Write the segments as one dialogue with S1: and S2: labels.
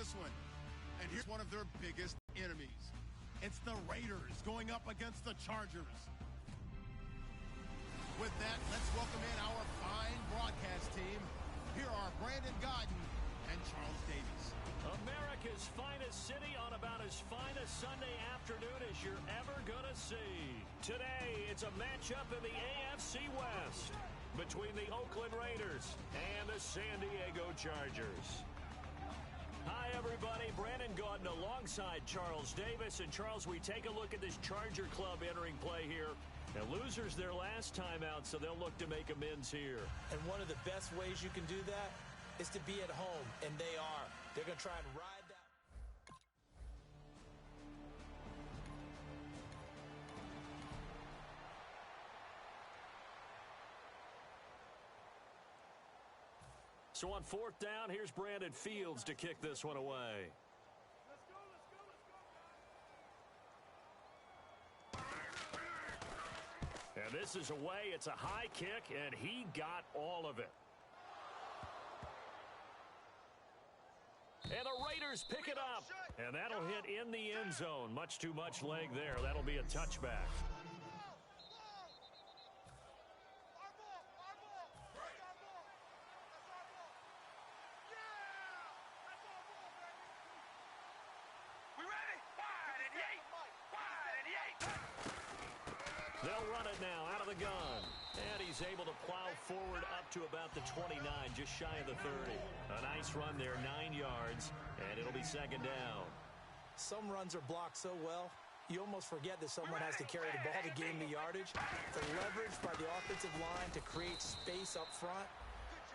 S1: this one. And here's one of their biggest enemies. It's the Raiders going up against the Chargers. With that, let's welcome in our fine broadcast team. Here are Brandon Gaudin and Charles Davies.
S2: America's finest city on about as fine a Sunday afternoon as you're ever going to see. Today, it's a matchup in the AFC West between the Oakland Raiders and the San Diego Chargers. Hi, everybody. Brandon Gaudin alongside Charles Davis. And, Charles, we take a look at this Charger club entering play here. And losers their last time out, so they'll look to make amends here.
S3: And one of the best ways you can do that is to be at home, and they are. They're going to try and ride that.
S2: So on fourth down, here's Brandon Fields to kick this one away.
S4: Let's go, let's go, let's go.
S2: And this is away. It's a high kick, and he got all of it. And the Raiders pick it up. And that'll hit in the end zone. Much too much leg there. That'll be a touchback. They'll run it now out of the gun. And he's able to plow forward up to about the 29, just shy of the 30. A nice run there, 9 yards, and it'll be second down.
S3: Some runs are blocked so well, you almost forget that someone has to carry the ball to gain the yardage. The leverage by the offensive line to create space up front,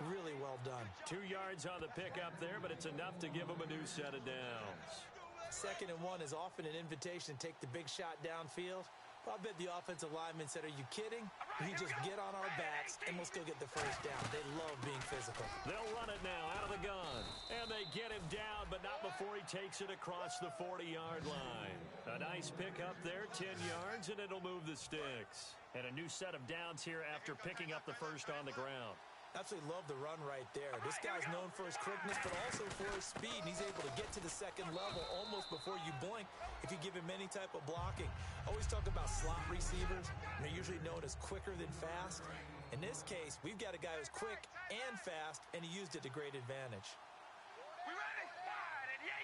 S3: really well done.
S2: 2 yards on the pickup there, but it's enough to give him a new set of downs.
S3: 2nd and 1 is often an invitation to take the big shot downfield. I bet the offensive lineman said, are you kidding? We just get on our backs, and we'll still get the first down. They love being physical.
S2: They'll run it now out of the gun. And they get him down, but not before he takes it across the 40-yard line. A nice pick up there, 10 yards, and it'll move the sticks. And a new set of downs here after picking up the first on the ground.
S3: Absolutely love the run right there. This guy's known for his quickness, but also for his speed. And he's able to get to the second level almost before you blink if you give him any type of blocking. Always talk about slot receivers. They're usually known as quicker than fast. In this case, we've got a guy who's quick and fast, and he used it to great advantage.
S4: We ready? Wide and yay!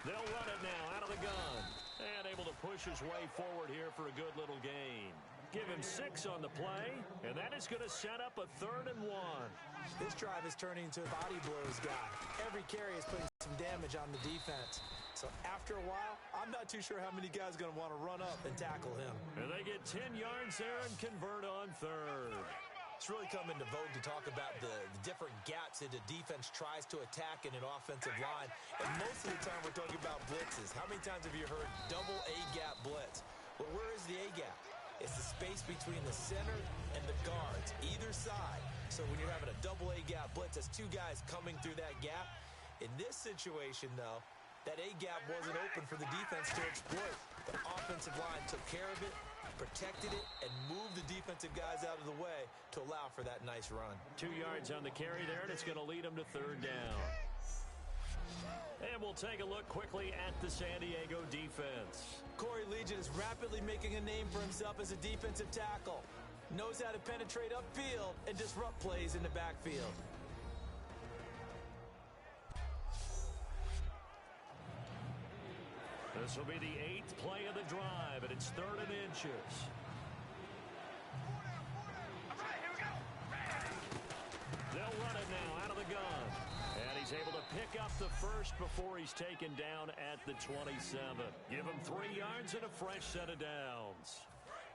S2: They'll run it now out of the gun. And able to push his way forward here for a good little gain. Give him 6 on the play, and that is going to set up a 3rd and 1.
S3: This drive is turning into a body blows guy. Every carry is putting some damage on the defense. So after a while, I'm not too sure how many guys are going to want to run up and tackle him.
S2: And they get 10 yards there and convert on 3rd.
S3: It's really come into vogue to talk about the different gaps that the defense tries to attack in an offensive line. And most of the time we're talking about blitzes. How many times have you heard double A-gap blitz? Well, where is the A-gap? It's the space between the center and the guards, either side. So when you're having a double A-gap blitz, that's 2 guys coming through that gap. In this situation, though, that A-gap wasn't open for the defense to exploit. The offensive line took care of it, protected it, and moved the defensive guys out of the way to allow for that nice run.
S2: 2 yards on the carry there, and it's going to lead them to 3rd down. And we'll take a look quickly at the San Diego defense.
S3: Corey Legion is rapidly making a name for himself as a defensive tackle. Knows how to penetrate upfield and disrupt plays in the backfield.
S2: This will be the 8th play of the drive, and it's 3rd and inches. They'll run it now out of the gun. And he's able to pick up the first before he's taken down at the 27. Give him 3 yards and a fresh set of downs.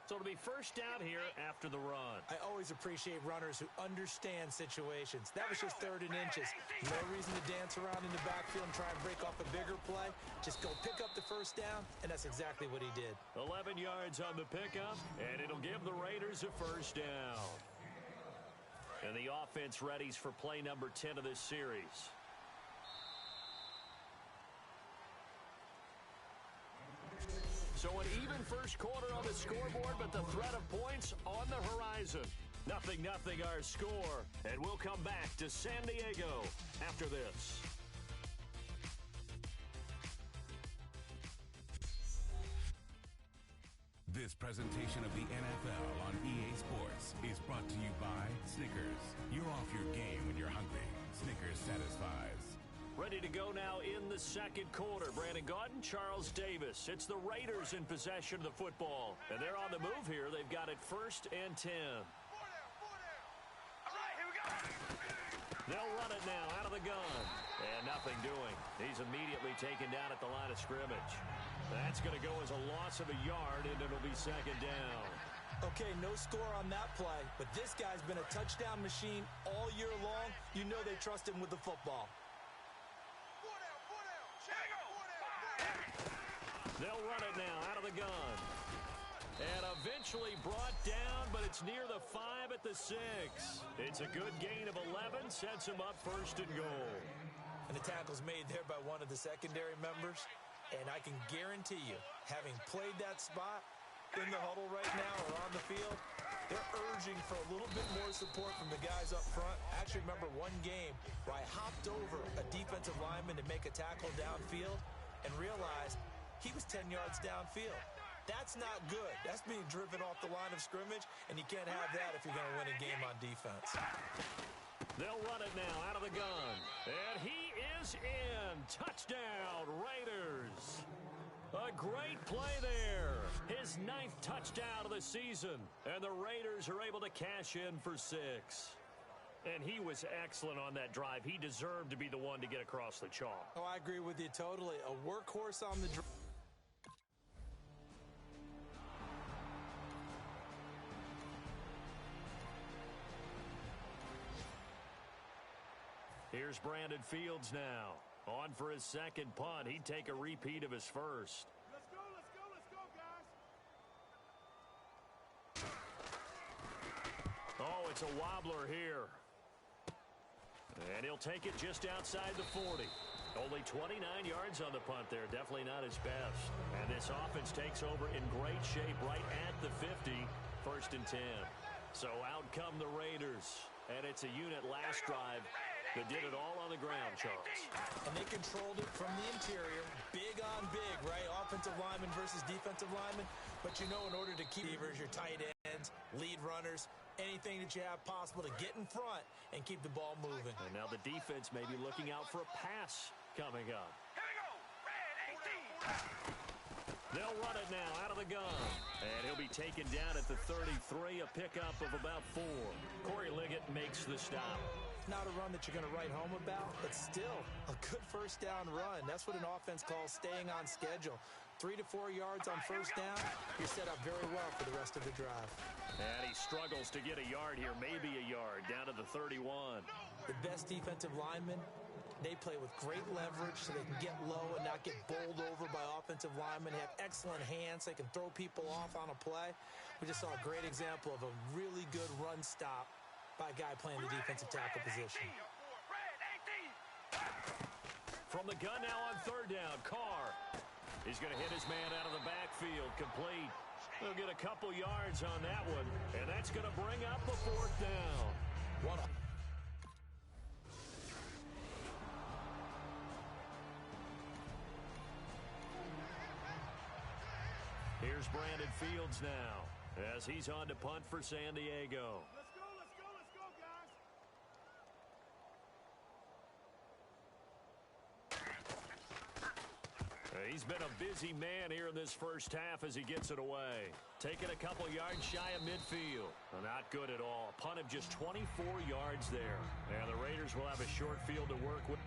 S2: So it'll be first down here after the run.
S3: I always appreciate runners who understand situations. That was just 3rd and inches. No reason to dance around in the backfield and try and break off a bigger play. Just go pick up the first down, and that's exactly what he did.
S2: 11 yards on the pickup, and it'll give the Raiders a first down. And the offense readies for play number 10 of this series. So an even first quarter on the scoreboard, but the threat of points on the horizon. 0-0 our score, and we'll come back to San Diego after this.
S5: This presentation of the NFL on EA Sports is brought to you by Snickers. You're off your game when you're hungry. Snickers satisfies.
S2: Ready to go now in the second quarter. Brandon Gaudin, Charles Davis. It's the Raiders in possession of the football. And they're on the move here. They've got it 1st and 10.
S4: All right, here we go.
S2: They'll run it now out of the gun. And nothing doing. He's immediately taken down at the line of scrimmage. That's going to go as a loss of a yard, and it'll be 2nd down.
S3: Okay, no score on that play, but this guy's been a touchdown machine all year long. You know they trust him with the football.
S2: They'll run it now out of the gun. And eventually brought down, but it's near the 5 at the 6. It's a good gain of 11, sets him up 1st and goal.
S3: And the tackle's made there by one of the secondary members. And I can guarantee you, having played that spot in the huddle right now or on the field, they're urging for a little bit more support from the guys up front. I actually remember one game where I hopped over a defensive lineman to make a tackle downfield and realized he was 10 yards downfield. That's not good. That's being driven off the line of scrimmage, and you can't have that if you're going to win a game on defense.
S2: They'll run it now out of the gun. And he is in. Touchdown, Raiders. A great play there. His 9th touchdown of the season. And the Raiders are able to cash in for 6. And he was excellent on that drive. He deserved to be the one to get across the chalk.
S3: Oh, I agree with you totally. A workhorse on the drive.
S2: Here's Brandon Fields now. On for his 2nd punt. He'd take a repeat of his 1st.
S4: Let's go, guys.
S2: Oh, it's a wobbler here. And he'll take it just outside the 40. Only 29 yards on the punt there. Definitely not his best. And this offense takes over in great shape right at the 50. 1st and 10. So out come the Raiders. And it's a unit last drive that did it all on the ground, Charles.
S3: And they controlled it from the interior. Big on big, right? Offensive lineman versus defensive lineman. But you know, in order to keep your tight ends, lead runners, anything that you have possible to get in front and keep the ball moving.
S2: And now the defense may be looking out for a pass coming up.
S4: Here we go. Red 18.
S2: They'll run it now out of the gun. And he'll be taken down at the 33, a pickup of about 4. Corey Liggett makes the stop.
S3: Not a run that you're going to write home about, but still a good 1st down run. That's what an offense calls staying on schedule. 3 to 4 yards on 1st down, you're set up very well for the rest of the drive.
S2: And he struggles to get a yard here, maybe a yard, down to the 31.
S3: The best defensive linemen, they play with great leverage so they can get low and not get bowled over by offensive linemen. They have excellent hands. They can throw people off on a play. We just saw a great example of a really good run stop by a guy playing the defensive tackle position.
S2: From the gun now on 3rd down, Carr. He's going to hit his man out of the backfield, complete. He'll get a couple yards on that one, and that's going to bring up the 4th down. Here's Brandon Fields now, as he's on to punt for San Diego. He's been a busy man here in this 1st half as he gets it away. Taking a couple yards shy of midfield. Not good at all. Punt of just 24 yards there. And the Raiders will have a short field to work with.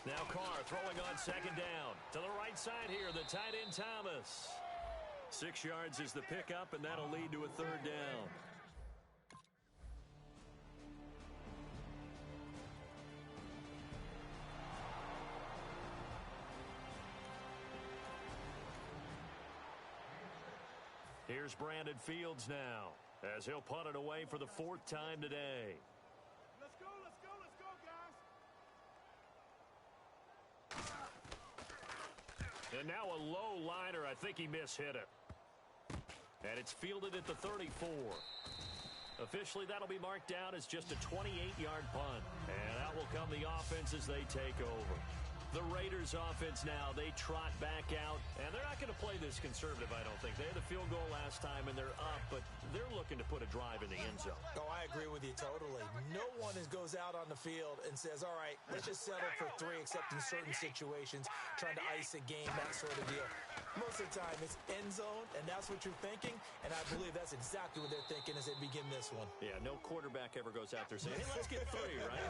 S2: Now Carr throwing on 2nd down. To the right side here, the tight end Thomas. 6 yards is the pickup, and that'll lead to a 3rd down. Here's Brandon Fields now, as he'll punt it away for the 4th time today.
S4: Let's go, guys.
S2: And now a low liner. I think he mishit it. And it's fielded at the 34. Officially, that'll be marked down as just a 28-yard punt. And out will come the offense as they take over. The Raiders offense now, they trot back out, and they're not going to play this conservative, I don't think. They had the field goal last time, and they're up, but they're looking to put a drive in the end zone.
S3: Oh, I agree with you totally. No one goes out on the field and says, all right, let's just settle for 3, except in certain situations, trying to ice a game, that sort of deal. Most of the time, it's end zone, and that's what you're thinking, and I believe that's exactly what they're thinking as they begin this one.
S2: Yeah, no quarterback ever goes out there saying, hey, let's get 3, right?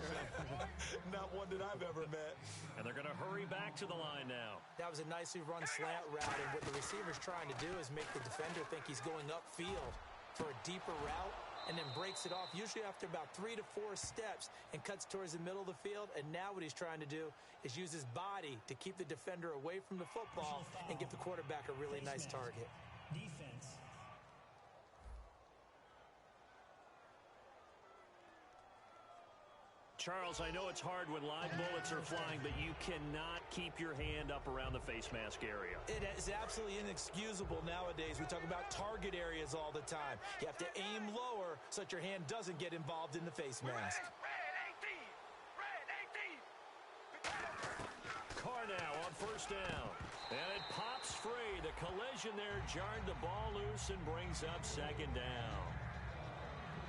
S3: Not one that I've ever met.
S2: And they're going to hurry back to the line now.
S3: That was a nicely run slant route, and what the receiver's trying to do is make the defender think he's going upfield for a deeper route, and then breaks it off, usually after about 3 to 4 steps, and cuts towards the middle of the field. And now what he's trying to do is use his body to keep the defender away from the football and give the quarterback a really nice target.
S6: Defense.
S2: Charles, I know it's hard when live bullets are flying, but you cannot keep your hand up around the face mask area.
S3: It is absolutely inexcusable nowadays. We talk about target areas all the time. You have to aim lower so that your hand doesn't get involved in the face mask.
S2: Carr now on first down. And it pops free. The collision there jarred the ball loose and brings up second down.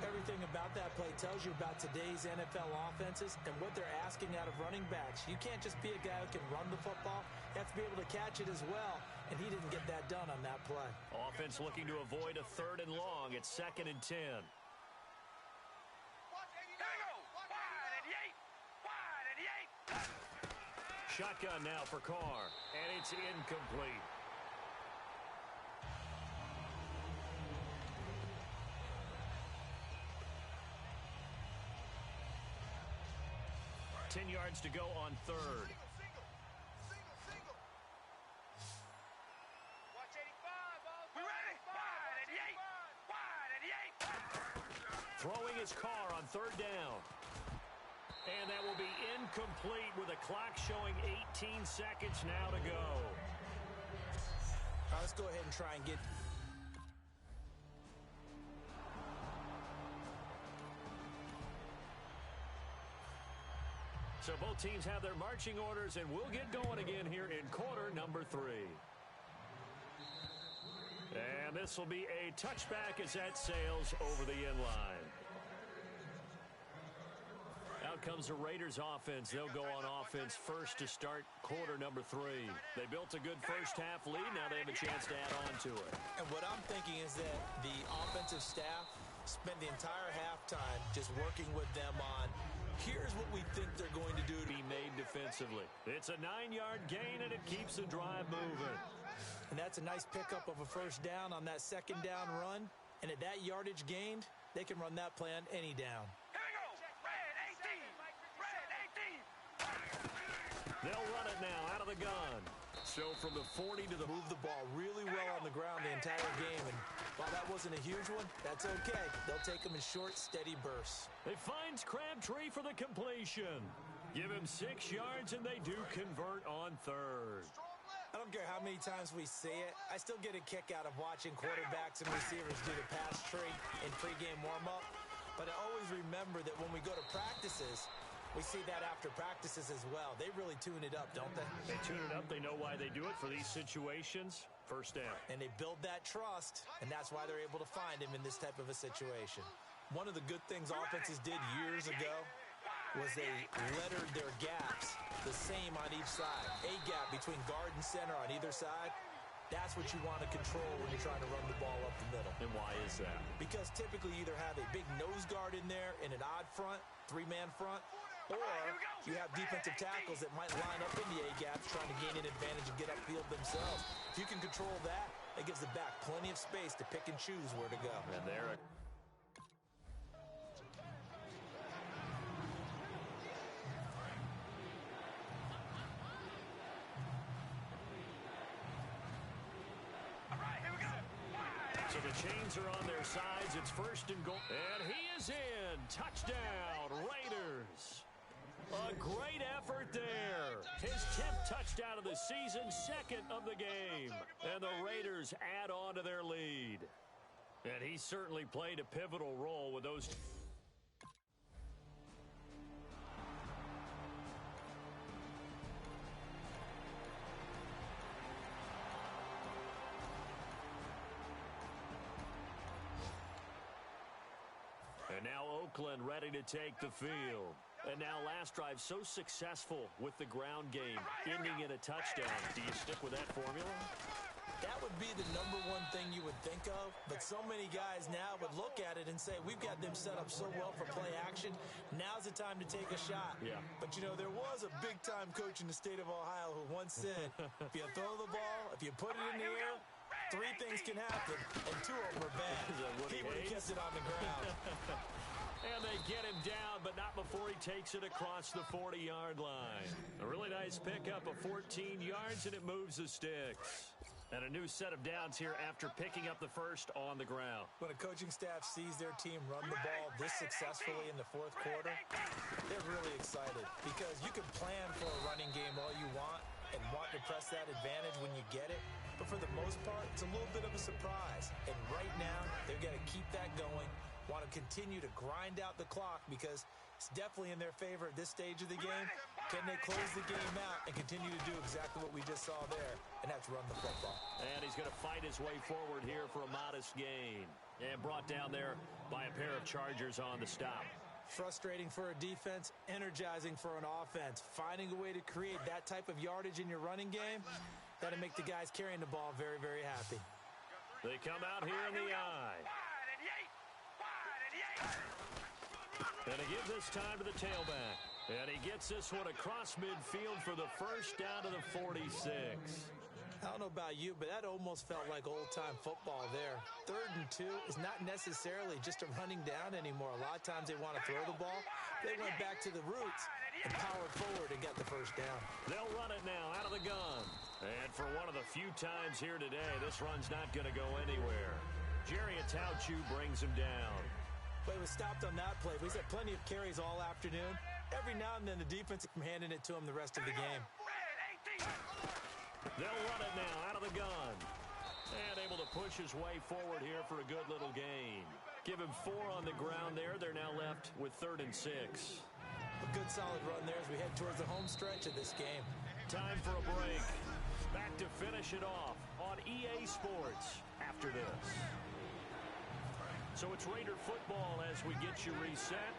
S3: Everything about that play tells you about today's NFL offenses and what they're asking out of running backs. You can't just be a guy who can run the football. You have to be able to catch it as well, and he didn't get that done on that play.
S2: Offense looking to avoid a 3rd and long. It's 2nd and 10. Shotgun now for Carr, and it's incomplete. Ten yards to go on 3rd. Throwing his Carr on 3rd down. And that will be incomplete with a clock showing 18 seconds now to go.
S3: Let's go ahead and try and get...
S2: So both teams have their marching orders, and we'll get going again here in quarter number 3. And this will be a touchback as that sails over the end line. Out comes the Raiders offense. They'll go on offense first to start quarter number 3. They built a good first half lead. Now they have a chance to add on to it.
S3: And what I'm thinking is that the offensive staff spent the entire halftime just working with them on, here's what we think they're going to do to
S2: be made defensively. It's a 9-yard gain, and it keeps the drive moving.
S3: And that's a nice pickup of a first down on that second down run. And at that yardage gained, they can run that play on any down.
S2: They'll run it now out of the gun. So from the 40 to the...
S3: Move the ball really well on the ground the entire game. And while that wasn't a huge one, that's okay. They'll take them in short, steady bursts.
S2: They finds Crabtree for the completion. Give him 6 yards, and they do convert on 3rd.
S3: I don't care how many times we see it. I still get a kick out of watching quarterbacks and receivers do the pass tree in pregame warm-up. But I always remember that when we go to practices, we see that after practices as well. They really tune it up, don't they?
S2: They tune it up. They know why they do it for these situations. First down.
S3: And they build that trust, and that's why they're able to find him in this type of a situation. One of the good things offenses did years ago was they lettered their gaps the same on each side. A gap between guard and center on either side. That's what you want to control when you're trying to run the ball up the middle.
S2: And why is that?
S3: Because typically you either have a big nose guard in there in an odd front, 3-man front, or you have defensive tackles that might line up in the A-gaps trying to gain an advantage and get upfield themselves. If you can control that, it gives the back plenty of space to pick and choose where to go.
S2: And there So the chains are on their sides. It's 1st and goal. And he is in. Touchdown, Raiders. A great effort there. His 10th touchdown. first out of the season, second of the game. And the Raiders add on to their lead. And he certainly played a pivotal role with those. And now Oakland ready to take the field. And now last drive so successful with the ground game, ending in a touchdown. Do you stick with that formula?
S3: That would be the number one thing you would think of, but so many guys now would look at it and say, we've got them set up so well for play action, now's the time to take a shot.
S2: Yeah.
S3: But, you know, there was a big-time coach in the state of Ohio who once said, if you throw the ball, if you put it in the air, three things can happen, and two of them are bad. He would have kept it on the ground.
S2: And they get him down, but not before he takes it across the 40-yard line. A really nice pickup of 14 yards, and it moves the sticks. And a new set of downs here after picking up the first on the ground.
S3: When a coaching staff sees their team run the ball this successfully in the fourth quarter, they're really excited because you can plan for a running game all you want and want to press that advantage when you get it. But for the most part, it's a little bit of a surprise. And right now, they've got to keep that going, want to continue to grind out the clock because it's definitely in their favor at this stage of the game. Can they close the game out and continue to do exactly what we just saw there, and that's run the football.
S2: And he's going to fight his way forward here for a modest gain. And brought down there by a pair of Chargers on the stop.
S3: Frustrating for a defense, energizing for an offense. Finding a way to create that type of yardage in your running game, that'll make the guys carrying the ball very, very happy.
S2: They come out here in the eye. And he gives this time to the tailback. And he gets this one across midfield for the first down to the 46.
S3: I don't know about you, but that almost felt like old-time football there. 3rd and 2 is not necessarily just a running down anymore. A lot of times they want to throw the ball. They went back to the roots and powered forward and got the first down.
S2: They'll run it now out of the gun. And for one of the few times here today, this run's not going to go anywhere. Jerry Atauchu brings him down.
S3: But he was stopped on that play. But he's had plenty of carries all afternoon. Every now and then the defense is handing it to him the rest of the game.
S2: They'll run it now out of the gun. And able to push his way forward here for a good little gain. Give him 4 on the ground there. They're now left with 3rd and 6.
S3: A good solid run there as we head towards the home stretch of this game.
S2: Time for a break. Back to finish it off on EA Sports after this. So it's Raider football as we get you reset.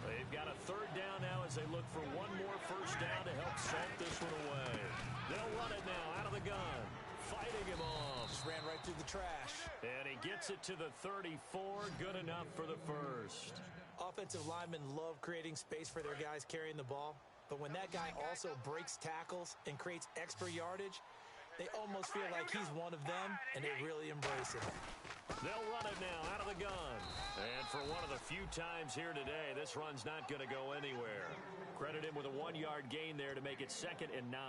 S2: They've got a 3rd down now as they look for one more first down to help salt this one away. They'll run it now out of the gun. Fighting him off.
S3: Just ran right through the trash.
S2: And he gets it to the 34. Good enough for the first.
S3: Offensive linemen love creating space for their guys carrying the ball. But when that guy also breaks tackles and creates extra yardage, they almost feel like he's one of them, and they really embrace it.
S2: They'll run it now out of the gun. And for one of the few times here today, this run's not going to go anywhere. Credit him with a 1-yard gain there to make it 2nd and 9.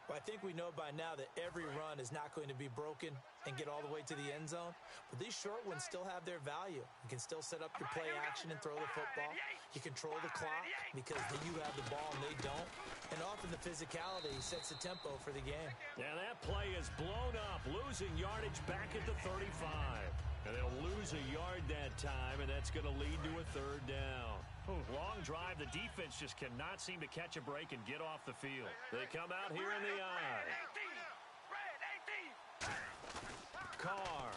S3: Well, I think we know by now that every run is not going to be broken and get all the way to the end zone. But these short ones still have their value. You can still set up your play action and throw the football. You control the clock because you have the ball and they don't. And often the physicality sets the tempo for the game.
S2: Yeah, that play is blown up, losing yardage back at the 35. And they'll lose a yard that time, and that's going to lead to a 3rd down. Long drive. The defense just cannot seem to catch a break and get off the field. They come out here in the eye. Carr.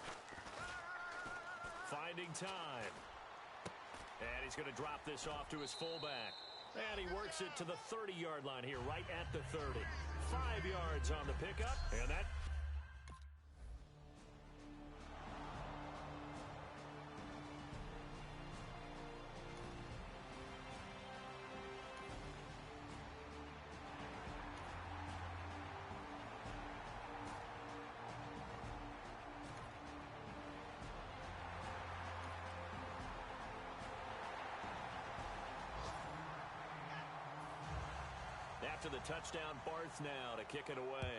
S2: Finding time. And he's going to drop this off to his fullback. And he works it to the 30-yard line here, right at the 30. 5 yards on the pickup, and that... After the touchdown, Barth now to kick it away.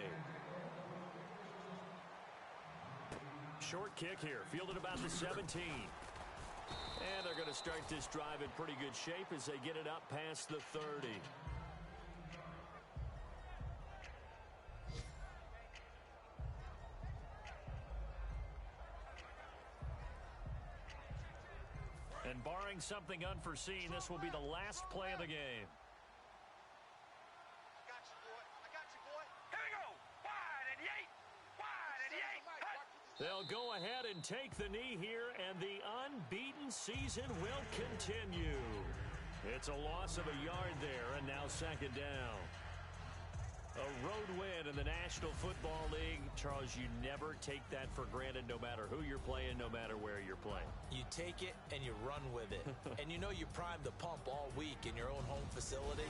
S2: Short kick here, fielded about the 17. And they're going to start this drive in pretty good shape as they get it up past the 30. Barring something unforeseen, this will be the last play of the game.
S4: Here we go. Wide and yay. Wide and yay.
S2: They'll go ahead and take the knee here, and the unbeaten season will continue. It's a loss of a yard there, and now second down. A road win in the National Football League. Charles, you never take that for granted, no matter who you're playing, no matter where you're playing.
S3: You take it and you run with it. And you know you primed the pump all week in your own home facility.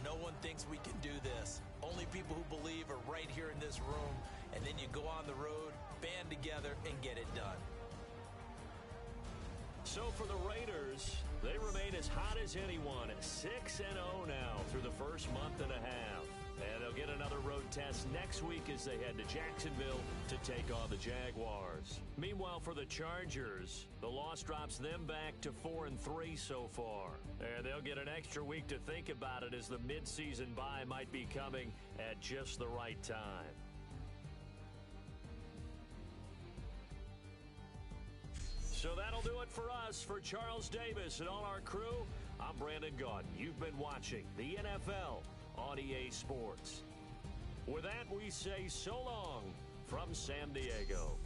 S3: No one thinks we can do this. Only people who believe are right here in this room. And then you go on the road, band together, and get it done.
S2: So for the Raiders, they remain as hot as anyone at 6-0 now through the first month and a half. And they'll get another road test next week as they head to Jacksonville to take on the Jaguars. Meanwhile, for the Chargers, the loss drops them back to 4-3 so far. And they'll get an extra week to think about it as the midseason bye might be coming at just the right time. So that'll do it for us. For Charles Davis and all our crew, I'm Brandon Gaudin. You've been watching the NFL on EA Sports. With that, we say so long from San Diego.